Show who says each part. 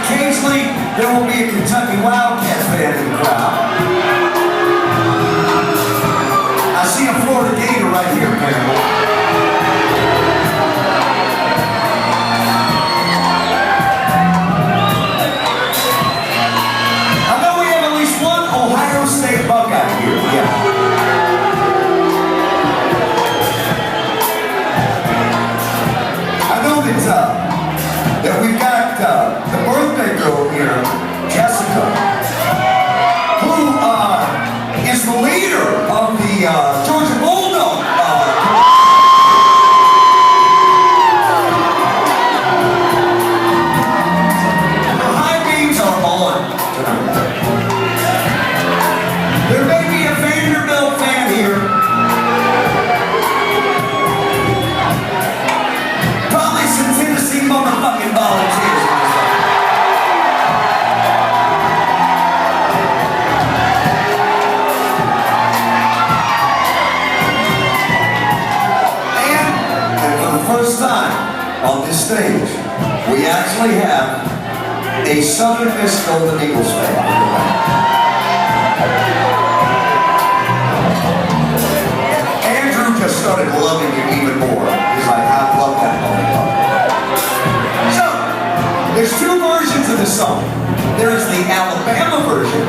Speaker 1: Occasionally, there will be a Kentucky Wildcat fan in the crowd. I see a Florida Gator right here, apparently. I know we have at least one Ohio State Buckeye here. Yeah. I know that we've got the birthday girl here, Jessica, who is the leader of the Georgia Bulldog. The high beams are on tonight. There may be a Vanderbilt fan here. Probably some Tennessee motherfucking volunteers. First time on this stage, we actually have a Southern Miss Golden Eagles fan. Andrew just started loving you even more. He's like, I love that lollipop. So, there's two versions of this song. There is the Alabama version,